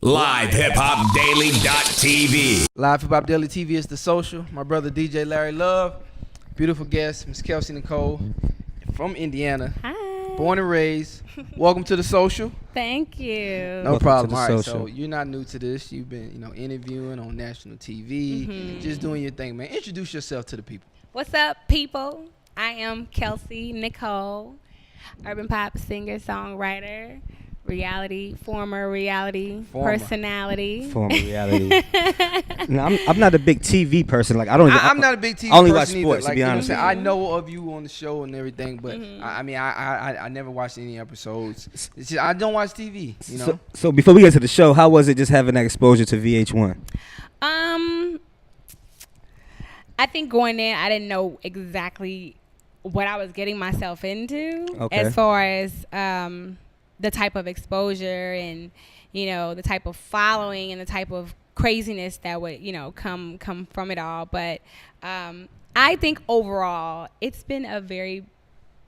LiveHipHopDaily.tv. Live Hip Hop Daily TV is the social. My brother DJ Larry Love. Beautiful guest, Miss Kelsey Nicole from Indiana. Hi. Born and raised. Welcome to the social. Thank you. No Welcome problem. to the All right, social. so you're not new to this. You've been, interviewing on national TV, just doing your thing, man. Introduce yourself to the people. What's up, people? I am Kelsey Nicole, urban pop singer, songwriter, former reality personality. Former reality. No, I'm not a big TV person. Like I'm not a big TV I only watch person sports, either. to be honest with you. I know of you on the show and everything, but I never watched any episodes. It's just, I don't watch TV. So before we get to the show, how was it just having that exposure to VH1? I think going in, I didn't know exactly what I was getting myself into as far as the type of exposure and, the type of following and the type of craziness that would, come from it all. But I think overall, it's been a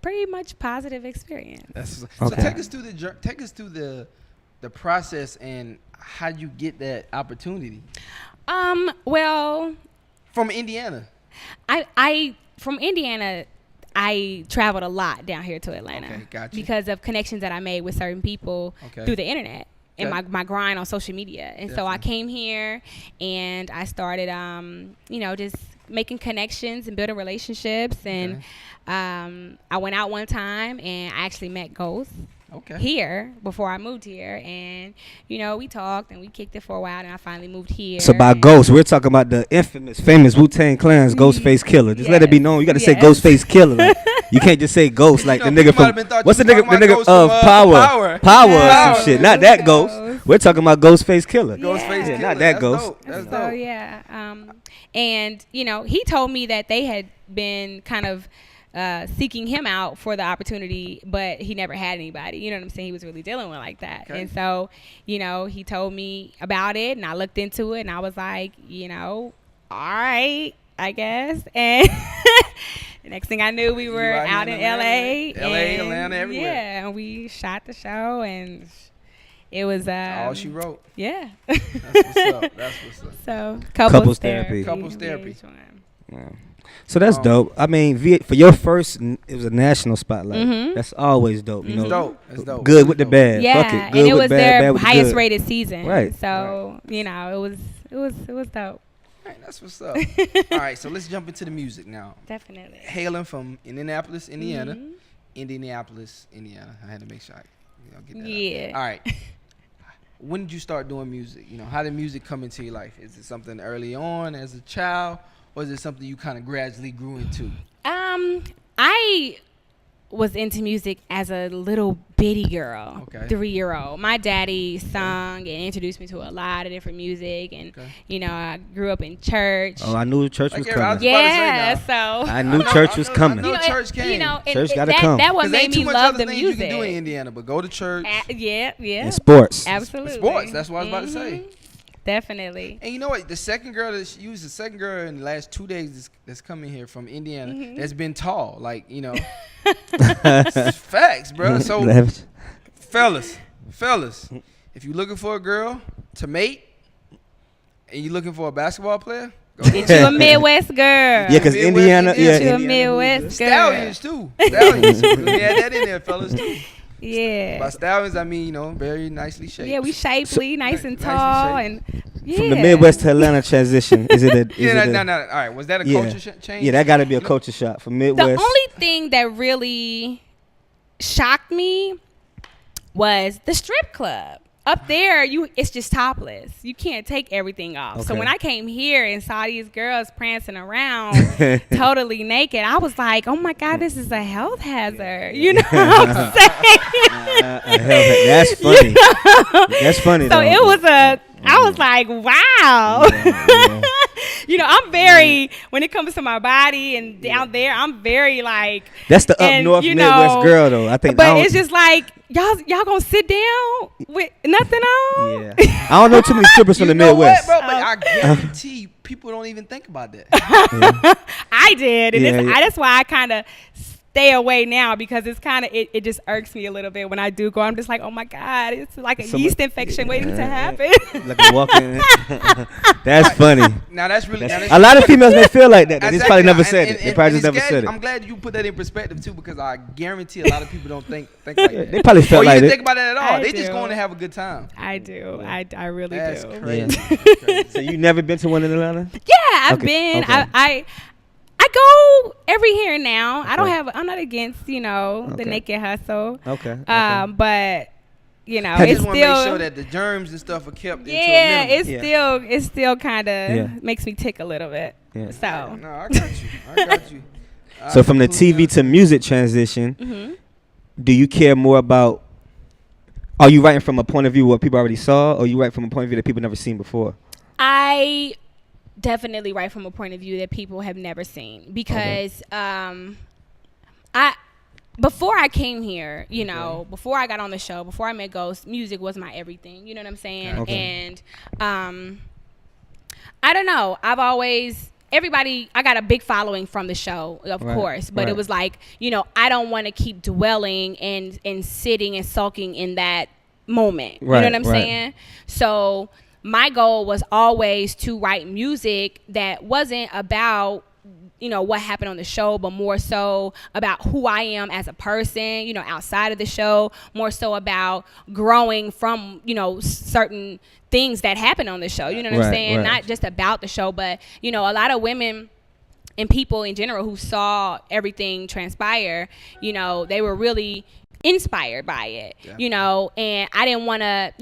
pretty much positive experience. So take us through the process and how you get that opportunity. Well, from Indiana. From Indiana, I traveled a lot down here to Atlanta. Okay, gotcha. Because of connections that I made with certain people through the internet and my grind on social media. And so I came here and I started, just making connections and building relationships. And I went out one time and I actually met Ghost. Here before I moved here, and we talked and we kicked it for a while, and I finally moved here. So by Ghost, we're talking about the famous Wu-Tang Clan's Ghostface Killer. Just let it be known. You got to say Ghostface Killer. Like, you can't just say Ghost like the nigga from what's the nigga of Power or some shit. Not that Ghost. We're talking about Ghostface Killer. Ghostface Killer. Not that Ghost. That's so dope. And he told me that they had been kind of seeking him out for the opportunity, but he never had anybody. You know what I'm saying? He was really dealing with like that. And so, he told me about it and I looked into it and I was like, all right, I guess. And the next thing I knew, we were out in LA. Atlanta, everywhere. Yeah, and we shot the show and it was all she wrote. Yeah. That's what's up. So Couples therapy. Yeah. So that's dope. I mean, for your first, it was a national spotlight. That's always dope. It's dope. It's dope. Good with the bad. Yeah, Fuck it. and Good it with was bad, their bad with the highest good. rated season. Right. So it was dope. All right, that's what's up. All right, so let's jump into the music now. Definitely. Hailing from Indianapolis, Indiana. Indianapolis, Indiana. I had to make sure I get that out. All right. When did you start doing music? How did music come into your life? Is it something early on as a child, or is it something you kind of gradually grew into? I was into music as a little bitty girl, 3-year-old. My daddy sung and introduced me to a lot of different music, and I grew up in church. Oh, I knew church was coming. Yeah, so I knew church was coming. Church came. Church gotta come. That what made me love the music. You can do in Indiana, but go to church. Yeah. And sports. Absolutely. Sports. That's what I was about to say. Definitely. And you know what? The second girl in the last 2 days that's coming here from Indiana that's been tall. Like, facts, bro. So, fellas, if you're looking for a girl to mate and you're looking for a basketball player, go get you a Midwest girl. Yeah, because Indiana. Get you a Midwest girl. Stallions, too. Stallions. We had that in there, fellas, too. Yeah. By stallions, I mean, very nicely shaped. Yeah, we shapely, nice and tall, and From the Midwest to Atlanta transition, is it a? No. All right, was that a culture change? Yeah, that got to be a culture shock from Midwest. The only thing that really shocked me was the strip club. Up there, it's just topless. You can't take everything off. So when I came here and saw these girls prancing around totally naked, I was like, oh my God, this is a health hazard. You know what I'm saying? That's funny. That's funny. So it was I was like, wow. I'm very, when it comes to my body and down there, I'm very like. That's the up north Midwest girl, though. I think. But it's just like, y'all gonna sit down with nothing on? Yeah. I don't know too many strippers from the Midwest. What, bro? But I guarantee people don't even think about that. I did. And that's why I kind of stay away now because it's kind of it just irks me a little bit when I do go. I'm just like, oh my God, it's like a yeast infection waiting to happen. Like a walking. That's funny. Now that's really a lot of females may feel like that. They just probably never said it. They probably just never said it. I'm glad you put that in perspective too, because I guarantee a lot of people don't think like that. They probably felt like it. Or you think about it at all. They just going to have a good time. I do. I really do. That's crazy. So you never been to one in Atlanta? Yeah, I've been. Okay. I go every here and now. Okay. I'm not against, the naked hustle. Okay. But it's still. I just want to make sure that the germs and stuff are kept into a minimum. It still kind of makes me tick a little bit. Yeah. So. No, I got you. So from the TV to music transition, do you care more about? Are you writing from a point of view what people already saw, or you write from a point of view that people never seen before? I definitely write from a point of view that people have never seen because before I came here, before I got on the show, before I met Ghost, music was my everything. You know what I'm saying? Okay. And I don't know. I've always I got a big following from the show, of course, but it was like, I don't want to keep dwelling and sitting and sulking in that moment. You know what I'm saying? So my goal was always to write music that wasn't about, what happened on the show, but more so about who I am as a person, outside of the show, more so about growing from, certain things that happen on the show. You know what I'm saying? Not just about the show, but, a lot of women and people in general who saw everything transpire, they were really inspired by it, and I didn't want to,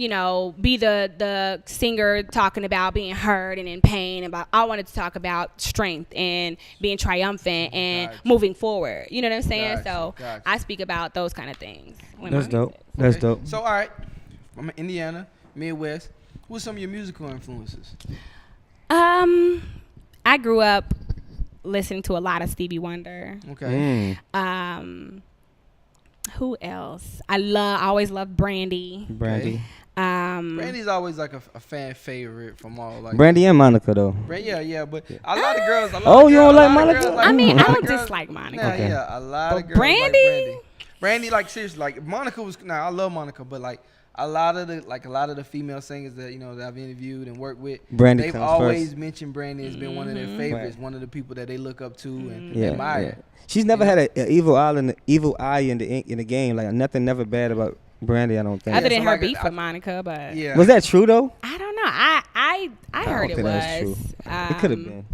be the singer talking about being hurt and in pain. I wanted to talk about strength and being triumphant and moving forward. You know what I'm saying? I speak about those kind of things. That's dope. That's dope. So, all right, I'm in Indiana, Midwest. What's some of your musical influences? I grew up listening to a lot of Stevie Wonder. Okay. Who else? I always loved Brandy. Brandy's always like a fan favorite from all like Brandy and Monica though. But a lot of girls. You don't like Monica? I don't dislike Monica. A lot of girls Brandy. Like Brandy, like seriously, like Monica was. I love Monica, but like a lot of the female singers that that I've interviewed and worked with, they've always mentioned Brandy as being one of their favorites, one of the people that they look up to and admire. Yeah. She's never had an evil eye in the game. Like nothing, never bad about Brandy. I don't think. Other than her beef with Monica, but was that true though? I don't know. I heard it was. True. It could have been.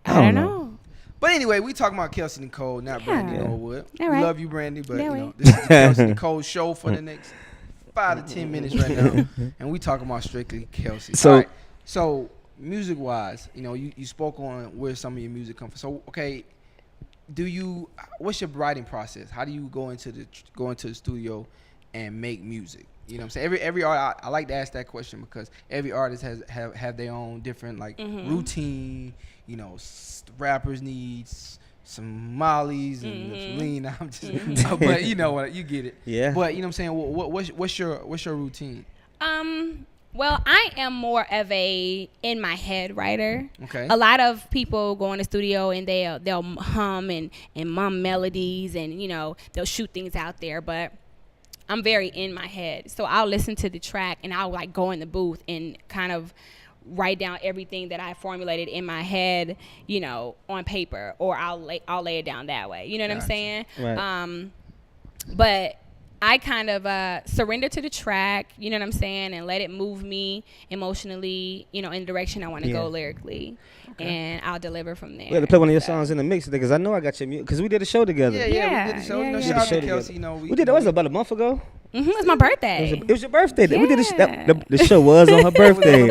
I don't know. But anyway, we talking about Kelsey Nicole, not Brandy Norwood. All right. We love you, Brandy, but this is the Kelsey Nicole show for the next 5 to 10 minutes right now, and we talking about strictly Kelsey. So music wise, you spoke on where some of your music comes from. So okay. What's your writing process? How do you go into the studio and make music? You know what I'm saying? Every art, I like to ask that question because every artist have their own different routine. Rappers need some mollies and some lean. I'm just, but you know what, you get it. Yeah. But you know what I'm saying? What's your routine? Well, I am more of a in my head writer. Okay. A lot of people go in the studio and they'll hum and mum melodies and they'll shoot things out there, but I'm very in my head. So I'll listen to the track and I'll like go in the booth and kind of write down everything that I formulated in my head, on paper, or I'll lay it down that way. You know what I'm saying? Right. But I kind of surrender to the track, you know what I'm saying, and let it move me emotionally, in the direction I want to go lyrically, and I'll deliver from there. We had to play one of your songs in the mix because I know I got your music because we did a show together. Yeah, we did the show. Shout out to Kelsey. We did. That was about a month ago. Mm-hmm, it was my birthday. It was your birthday. Yeah. We did the show was on her birthday.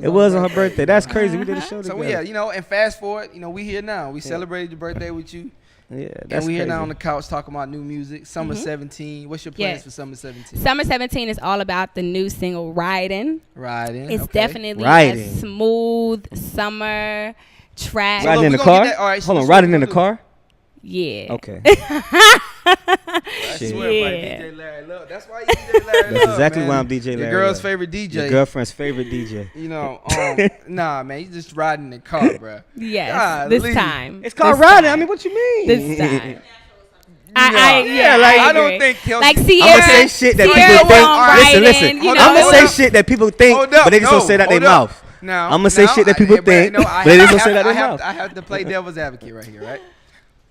It was on her birthday. That's crazy. We did a show together. So and fast forward, we here now. We celebrated your birthday with you. Yeah, that's and we crazy. Here now on the couch talking about new music. Summer 17. What's your plans for Summer 17? Summer 17 is all about the new single Riding. It's definitely a smooth summer track. Riding in the car? Hold on, riding in the car? Yeah. Okay. I swear by DJ Larry Love. That's why you DJ Larry Love. That's exactly man. why I'm DJ Larry Your girl's Love. favorite DJ. Your girlfriend's favorite DJ. Nah, man, you just riding in the car, bro. Yes, this time. It's called riding. I mean, what you mean? This time. I don't think Kelsey. Like Sierra, I'm gonna say shit that people think. Listen. I'm gonna say shit that people think, but they just don't say that their mouth. Now, I'm gonna say shit that people think, but they just don't say that their mouth. I have to play devil's advocate right here, right?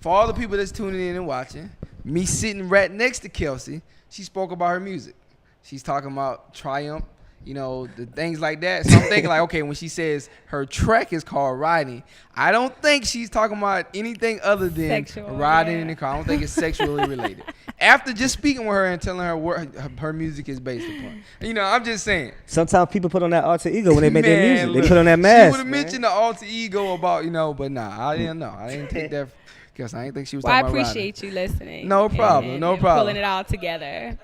For all the people that's tuning in and watching, me sitting right next to Kelsey, she spoke about her music. She's talking about Triumph, the things like that. So I'm thinking like, okay, when she says her track is called Riding, I don't think she's talking about anything other than sexual, riding in the car. I don't think it's sexually related. After just speaking with her and telling her what her music is based upon. I'm just saying. Sometimes people put on that alter ego when they make their music. They put on that mask. She would have mentioned the alter ego about, but nah, I didn't know. I didn't take that. Because I didn't think she was talking about riding. I appreciate you listening. No problem. No problem. Pulling it all together.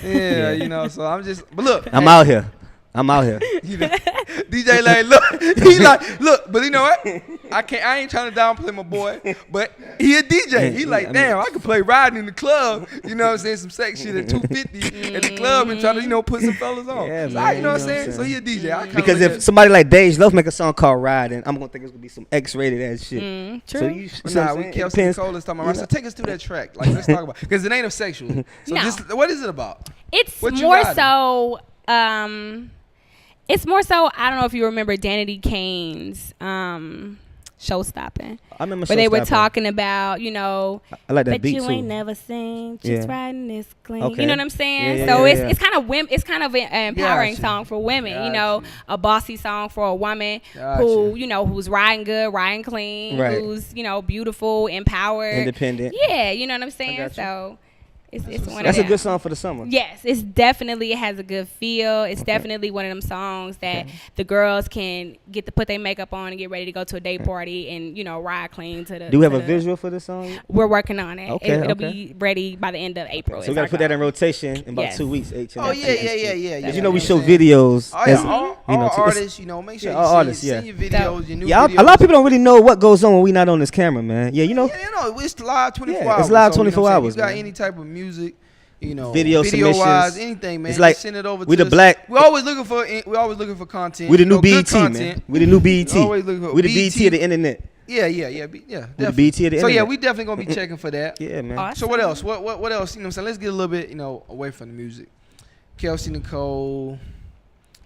Yeah, so I'm just, but look. I'm out here. DJ like, look, he like, look, but you know what? I ain't trying to downplay my boy, but he a DJ. He like, damn, I could play Riding in the club, saying some sex shit at 250 at the club and try to, put some fellas on. Yeah, so you know what I'm saying? So he a DJ. Because if somebody like Dej Loaf make a song called Riding, I'm gonna think it's gonna be some X-rated ass shit. True. So we Kelsey Nicole is talking about. So take us through that track. Like, let's talk about, because it ain't a sexual. So just, what is it about? It's more so. It's more so, I don't know if you remember Danity Kane's Showstopping. I remember where they were talking about, I like that but beat you too. ain't never seen, just riding this clean. Okay. You know what I'm saying? Yeah, so yeah, it's kind of it's kind of an empowering song for women. Gotcha. A bossy song for a woman who, who's riding good, riding clean, who's, beautiful, empowered, independent. Yeah, you know what I'm saying? So. It's one of them. That's a good song for the summer. Yes, it has a good feel. It's definitely one of them songs that the girls can get to put their makeup on and get ready to go to a day party and ride clean to the. Do we have a visual for this song? We're working on it. Okay, It'll be ready by the end of April. So we got to put that in rotation in about 2 weeks. Oh yeah. Because we show videos. All artists, make sure you send your videos, your new videos. A lot of people don't really know what goes on when we not on this camera, man. Yeah, it's live 24 hours. It's live 24 hours. If you got any type of music, video wise, anything, man. It's like send it over we to the us. black. We're always looking for content. We the new BET, man. We the new BET. We the BET of the internet. Yeah. We the BET of the internet. So yeah, we definitely gonna be checking for that. Yeah, man. Awesome. So what else? What else? So let's get a little bit, away from the music. Kelsey Nicole,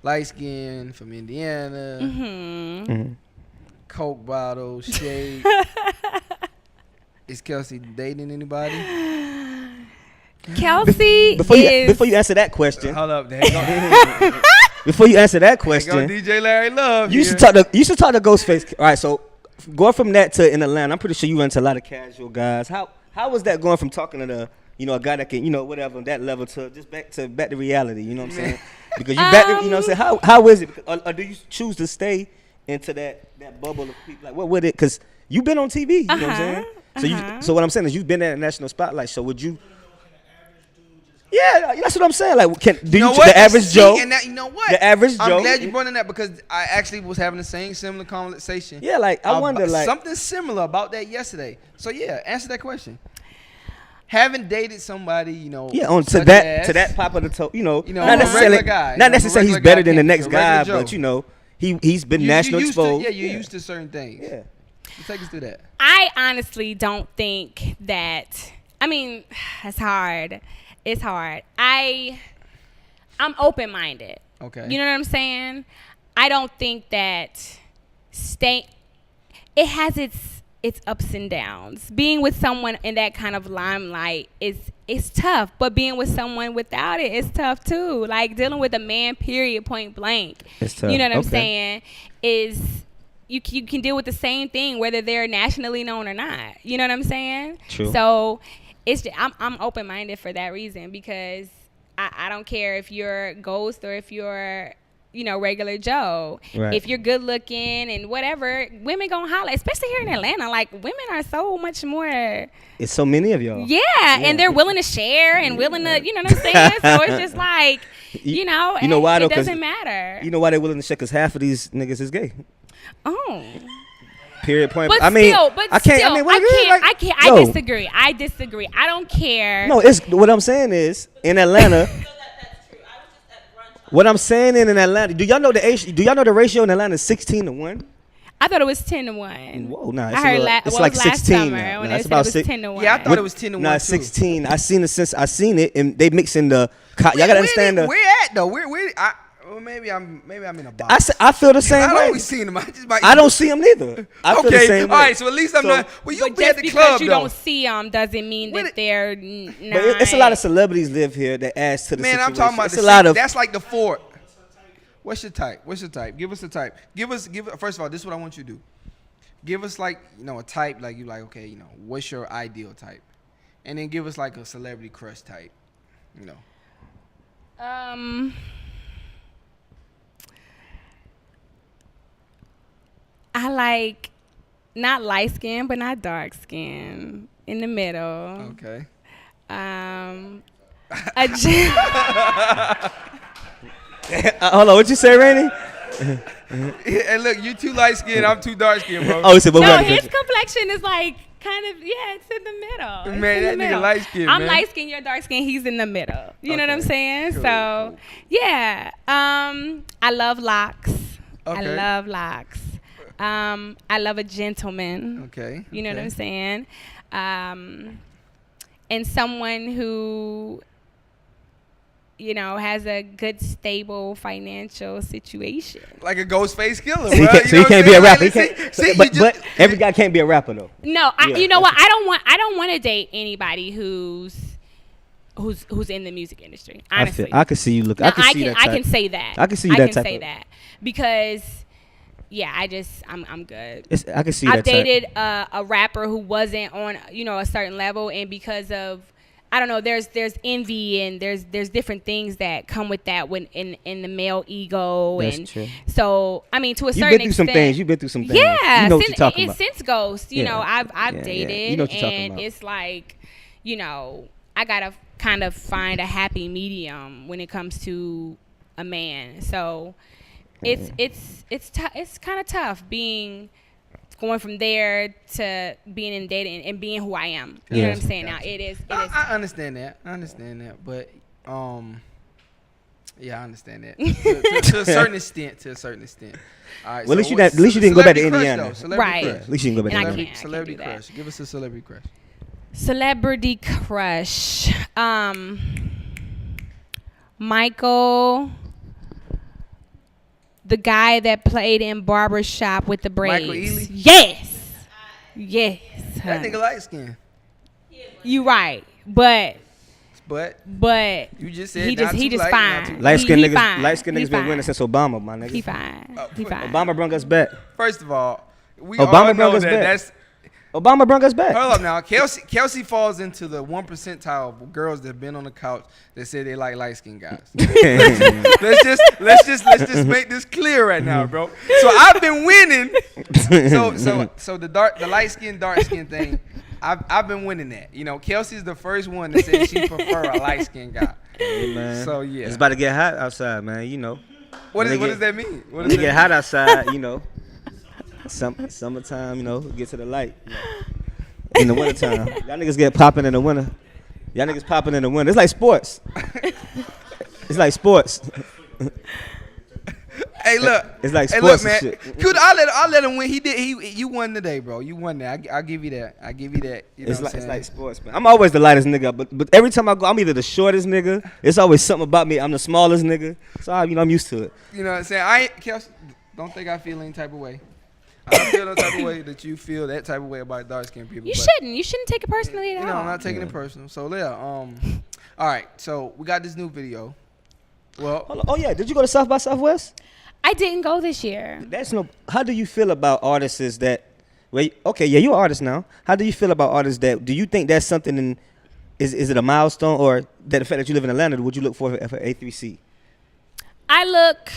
light skin from Indiana. Mm-hmm. Coke bottle, shade. Is Kelsey dating anybody? Kelsey before you answer that question. Hold up, Before you answer that question, DJ Larry Love. You should talk to Ghostface. All right, so going from that to in Atlanta, I'm pretty sure you run into a lot of casual guys. How was that going from talking to the a guy that can whatever that level to just back to reality? You know what I'm saying? Because you back to, what I'm saying. How is it? Or do you choose to stay into that bubble of people? Like what would it? Because you've been on TV. You know what I'm saying? So what I'm saying is you've been in the national spotlight. So would you? Yeah, that's what I'm saying. Like, the average Joe? And that, you know what? The average Joe. I'm glad you brought in that because I actually was having the similar conversation. Yeah, like I wonder, like something similar about that yesterday. So yeah, answer that question. Haven't dated somebody, Yeah, on to that pop of the toe, not necessarily guy, not necessarily he's better than the next guy, but he's been national exposed. You're used to certain things. Yeah, so take us through that. I honestly don't think that. I mean, it's hard. It's hard. I'm open-minded. Okay. You know what I'm saying? I don't think that it has its ups and downs. Being with someone in that kind of limelight is tough, but being with someone without it is tough too. Like dealing with a man, period, point blank. It's tough. You know what I'm saying? Is you can deal with the same thing whether they're nationally known or not. You know what I'm saying? True. So I'm open-minded for that reason because I don't care if you're Ghost or if you're regular Joe. Right. If you're good looking and whatever, women gonna holler, especially here in Atlanta. Like women are so much more. It's so many of y'all. Yeah, and they're willing to share and willing to, you know what I'm saying? So it's just like, you know why though? It doesn't matter. You know why they're willing to share? Because half of these niggas is gay. Oh. Period. Point. But I disagree. I don't care. No, it's what I'm saying is in Atlanta. What I'm saying in Atlanta, do y'all know the ratio in Atlanta is 16-1? I thought it was 10-1. Whoa, nah. I heard it's like 16 now. When Nah, it's about 10-1. Yeah, I thought it was 10-1. Nah, 16. I seen it, and they mixing the. Y'all gotta understand the. Where at though? Where? Maybe I'm in a box. I feel the same way. I always seen them. I don't see them neither. I feel the same way. All right, so at least I'm not. Well, you be at the club because you though. don't see them doesn't mean that they're. But it's a lot of celebrities live here that adds to the situation. I'm talking about it's a lot of. That's like the fort. What's your type? Give us a type. First of all, this is what I want you to do. Give us like, a type, like you like, okay, what's your ideal type? And then give us like a celebrity crush type, I like not light skin, but not dark skin. In the middle. Okay. Hold on, what you say, Rainy? And look, you too light skinned, I'm too dark skinned, bro. Oh, so his complexion is like kind of it's in the middle. Man, that nigga light skinned. I'm light skinned, you're dark skinned. He's in the middle. You know what I'm saying? Cool, so yeah, I love locks. Okay. I love locks. I love a gentleman. Okay. You know what I'm saying? And someone who has a good, stable financial situation. Like a Ghostface Killah. So he can't be a rapper. But every guy can't be a rapper though. No, you know what? I don't want to date anybody who's in the music industry. Honestly, I can see you look. Now, I can say that. I can see you that type. I can say that because. Yeah, I'm good. I can see that. I've dated a rapper who wasn't on a certain level, and because of I don't know, there's envy and there's different things that come with that when in the male ego. That's and true. So I mean, to a certain extent, you've been through some things. Yeah, you know what you're talking about. Since Ghost, I've dated, you know what you're talking about. It's like I gotta kind of find a happy medium when it comes to a man. So. It's kind of tough going from there to being in dating and being who I am. You know what I'm saying? Now it is. I understand that. But yeah, I understand that to a certain extent. All right. Well, at least you didn't go back to Indiana. Right. At least you didn't go back to Indiana. Celebrity crush. Give us a celebrity crush. Celebrity crush. Michael. The guy that played in Barbershop with the braids. Michael Ealy? Yes. That nigga light skin. You right. But you just said he just fine. Light skin niggas been winning since Obama, my nigga. He fine. Obama brought us back. First of all, Obama brought us back. Obama brought us back. Hold up now. Kelsey falls into the 1 percentile of girls that have been on the couch that say they like light skinned guys. let's just make this clear right now, bro. So I've been winning. So the light skin, dark skin thing, I've been winning that. Kelsey's the first one that said she prefer a light skinned guy. Hey, man. So yeah. It's about to get hot outside, man. What does that mean? When it get hot outside, summertime, get to the light. In the wintertime. Y'all niggas get popping in the winter. It's like sports. Hey, look. It's like sports, man. shit. Dude, I'll let him win. You won today, bro. You won that. I'll give you that. It's like sports, man. I'm always the lightest nigga, but every time I go, I'm either the shortest nigga. It's always something about me. I'm the smallest nigga. So I'm used to it. You know what I'm saying? Kelsey, don't think I feel any type of way. I don't feel no type of way that you feel that type of way about dark skinned people. You shouldn't take it personally at all. I'm not taking it personal. So all right. So we got this new video. Well, hold on. Oh yeah, did you go to South by Southwest? I didn't go this year. How do you feel about artists that? Wait, okay, yeah, you're an artist now. How do you feel about artists that? Do you think that's something? Is it a milestone, or that the fact that you live in Atlanta? Would you look for A3C? I look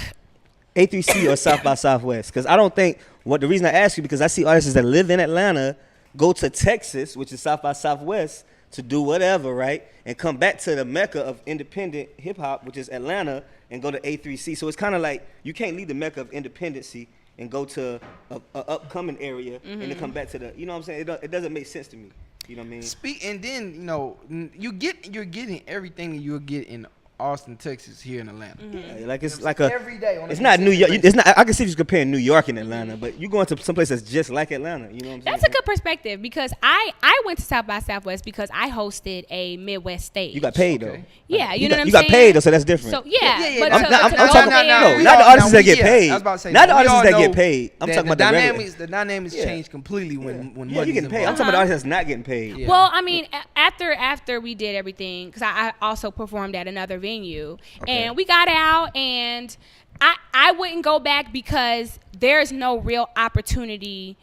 A3C or South by Southwest, because I don't think. The reason I ask you, because I see artists that live in Atlanta go to Texas, which is South by Southwest, to do whatever, right? And come back to the mecca of independent hip hop, which is Atlanta, and go to A3C. So it's kind of like you can't leave the mecca of independency and go to a upcoming area and then come back to the, you know what I'm saying? It doesn't make sense to me. You know what I mean? And then, you're getting everything that you'll get in Austin, Texas, here in Atlanta. Yeah, like it's like a every day. It's not New York. It's not. I can see if you're comparing New York and Atlanta, but you going to someplace that's just like Atlanta. You know what I'm saying? That's a good perspective because I went to South by Southwest because I hosted a Midwest stage. You got paid though. Yeah, you know what I'm saying. You got paid though, so that's different. So yeah. But I'm talking about not the artists that get paid. I was about to say not the artists that get paid. I'm talking about the dynamics change completely when money's you getting paid. I'm talking about the artists that's not getting paid. Well, I mean, after we did everything, because I also performed at another venue, and we got out, and I wouldn't go back because there's no real opportunity.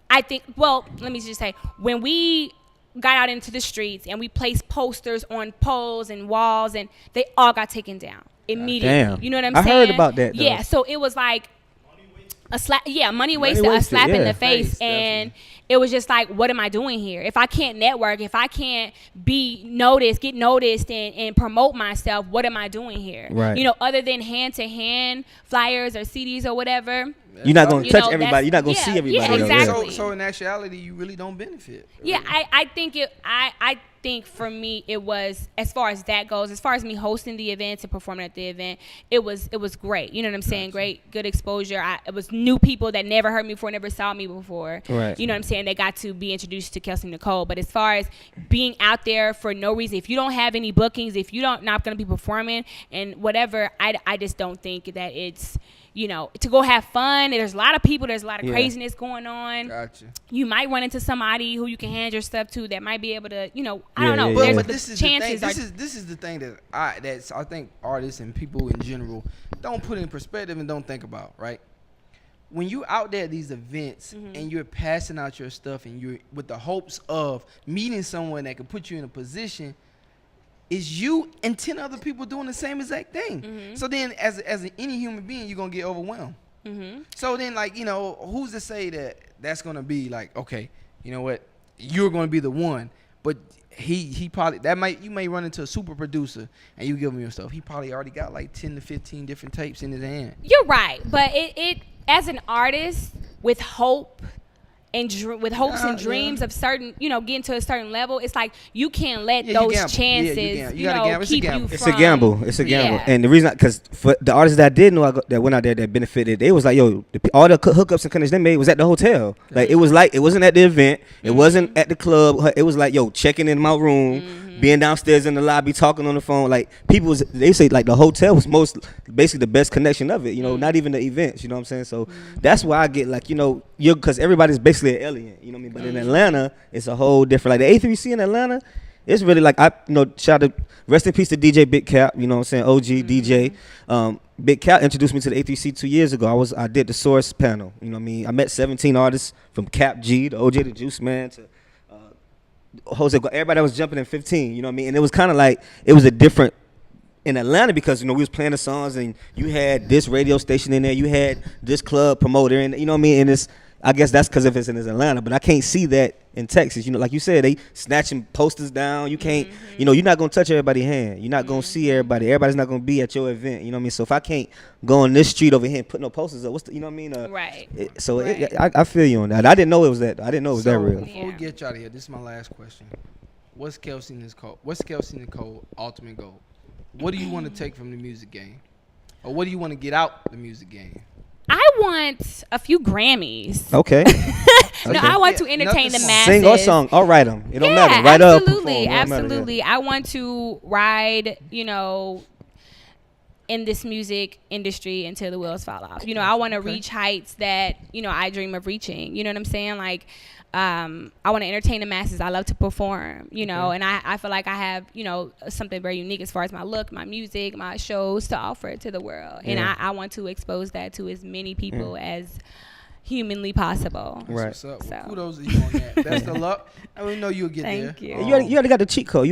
I think, well, let me just say, when we got out into the streets and we placed posters on poles and walls, and they all got taken down immediately. Damn. You know what I'm saying? I heard about that, though. Yeah, so it was like a slap. Yeah, money wasted, a slap in the face, and it was just like, what am I doing here? If I can't network, if I can't get noticed and promote myself, what am I doing here? Right. You know, other than hand-to-hand flyers or CDs or whatever. You're not going to touch everybody. You're not going to see everybody. Yeah, exactly. So in actuality, you really don't benefit. Really. Yeah, I think for me it was, as far as that goes, as far as me hosting the events and performing at the event, it was great. You know what I'm saying? Great, good exposure. It was new people that never heard me before, never saw me before. Right. You know what I'm saying? They got to be introduced to Kelsey Nicole. But as far as being out there for no reason, if you don't have any bookings, if you not going to be performing and whatever, I just don't think that it's, you know, to go have fun. There's a lot of people. There's a lot of craziness going on. Gotcha. You might run into somebody who you can hand your stuff to that might be able to, you know, I don't know. But this is the thing. This is the thing that I think artists and people in general don't put in perspective and don't think about, right? When you're out there at these events and you're passing out your stuff and you're with the hopes of meeting someone that can put you in a position, is you and 10 other people doing the same exact thing. So then as any human being, you're going to get overwhelmed. So then, like, you know, who's to say that that's going to be like, okay, you know what, you're going to be the one. But he probably, you may run into a super producer and you give him your stuff. He probably already got like 10 to 15 different tapes in his hand. You're right. But it as an artist with hope and with hopes and dreams of certain, you know, getting to a certain level, it's like you can't let those chances, you know, keep you from. It's a gamble. It's a gamble. And the reason, because for the artists that I did know that went out there that benefited, they was like, yo, all the hookups and connections they made was at the hotel. Like, it was like, it wasn't at the event. It wasn't at the club. It was like, yo, checking in my room, being downstairs in the lobby, talking on the phone. Like, people they say like the hotel was basically the best connection of it, you know, not even the events, you know what I'm saying? So that's why I get like, you know, because everybody's basically an alien, you know what I mean? But in Atlanta, it's a whole different, like the A3C in Atlanta, it's really like, shout out, rest in peace to DJ Big Cap, you know what I'm saying, OG DJ. Big Cap introduced me to the A3C 2 years ago. I did the Source panel, you know what I mean? I met 17 artists from Cap G to OJ the Juice Man to Jose, everybody was jumping in 15, you know what I mean? And it was kind of like, it was a different in Atlanta because, you know, we was playing the songs and you had this radio station in there, you had this club promoter, and you know what I mean? And it's, I guess that's because if it's in Atlanta, but I can't see that in Texas. You know, like you said, they snatching posters down. You can't, you know, you're not going to touch everybody's hand. You're not going to see everybody. Everybody's not going to be at your event. You know what I mean? So if I can't go on this street over here and put no posters up, you know what I mean? Right. I feel you on that. I didn't know it was that. I didn't know it was that real. Before we get you out of here, this is my last question. What's Kelsey Nicole ultimate goal? What do you want to take from the music game? Or what do you want to get out the music game? I want a few Grammys. Okay. No, I want to entertain the masses. Sing or song. I'll write them. It don't matter. Write up. Absolutely. I want to ride, you know, in this music industry until the wheels fall off. You know, I want to reach heights that, you know, I dream of reaching. You know what I'm saying? Like, I want to entertain the masses. I love to perform, you know, and I feel like I have, you know, something very unique as far as my look, my music, my shows to offer to the world. And I want to expose that to as many people as humanly possible. Right. So kudos to you on that. Best of luck. I know you'll get there. Thank you. You already got the cheat code.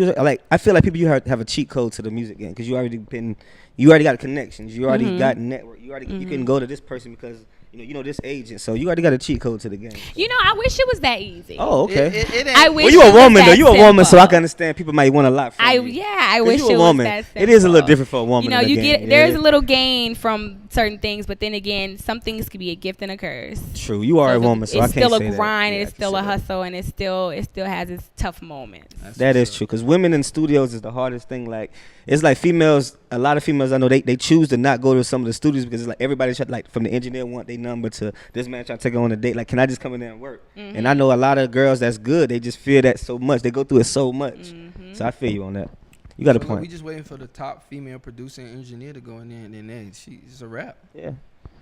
I feel like people you have a cheat code to the music game because you already got connections. You already got network. You can go to this person because you know this agent. So you already got a cheat code to the game. You know, I wish it was that easy. Oh, okay. I wish. Well, you a woman though. You a woman, so I can understand people might want a lot from you. I wish it was that simple. It is a little different for a woman. You know, there's a little gain from certain things, but then again, some things can be a gift and a curse. True, you are a woman, so I can't say that. It's still a grind, it's still a hustle, and it still has its tough moments. That is true, because women in studios is the hardest thing. Like, it's like females, a lot of females I know, they choose to not go to some of the studios because it's like everybody like from the engineer want their number to this man trying to take her on a date. Like, can I just come in there and work? Mm-hmm. And I know a lot of girls that's good, they just fear that so much, they go through it so much. Mm-hmm. So I feel you on that. You got a point. We just waiting for the top female producer and engineer to go in there, and then she's a wrap. Yeah,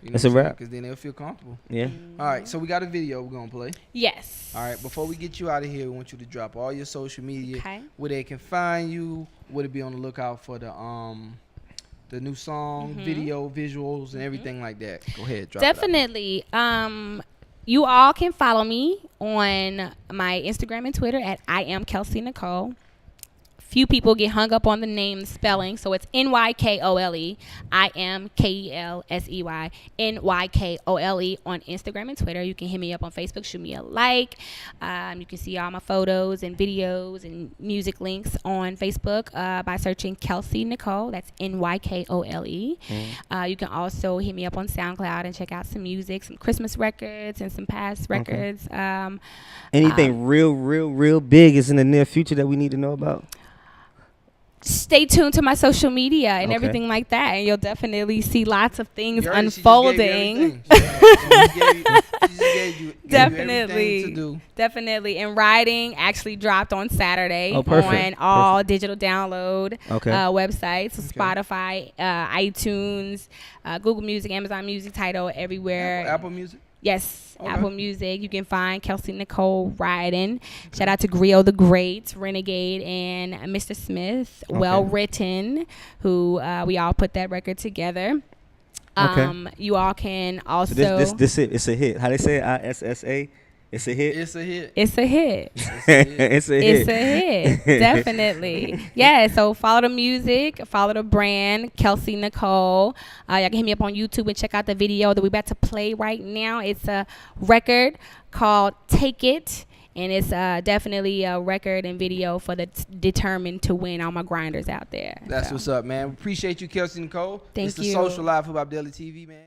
you know it's a wrap. Because then they'll feel comfortable. Yeah. All right, so we got a video we're gonna play. Yes. All right, before we get you out of here, we want you to drop all your social media, where they can find you, where to be on the lookout for the new song, video, visuals, and everything like that. Go ahead, drop Definitely. You all can follow me on my Instagram and Twitter at I am Kelsey Nicole. Few people get hung up on the name spelling, so it's Nykole. I am Kelsey Nykole on Instagram and Twitter. You can hit me up on Facebook, shoot me a like. You can see all my photos and videos and music links on Facebook by searching Kelsey Nicole. That's Nykole. You can also hit me up on SoundCloud and check out some music, some Christmas records and some past records. Anything real big is in the near future that we need to know about? Stay tuned to my social media and everything like that, and you'll definitely see lots of things unfolding. Definitely. And Riding actually dropped on Saturday on all digital download websites, so Spotify, iTunes, Google Music, Amazon Music, Tidal, everywhere. Apple Music? Yes, Apple Music. You can find Kelsey Nicole Riding. Shout out to Griot the Great, Renegade, and Mr. Smith. Well Written, who we all put that record together. You all can also. So this it's a hit. How they say it? ISSA. It's a hit. It's a hit. It's a hit. It's a hit. It's a hit. Definitely. Yeah. So follow the music, follow the brand, Kelsey Nicole. Y'all can hit me up on YouTube and check out the video that we're about to play right now. It's a record called Take It. And it's definitely a record and video for the determined to win, all my grinders out there. That's what's up, man. Appreciate you, Kelsey Nicole. Thank you. It's the Social Life of Bob Daily TV, man.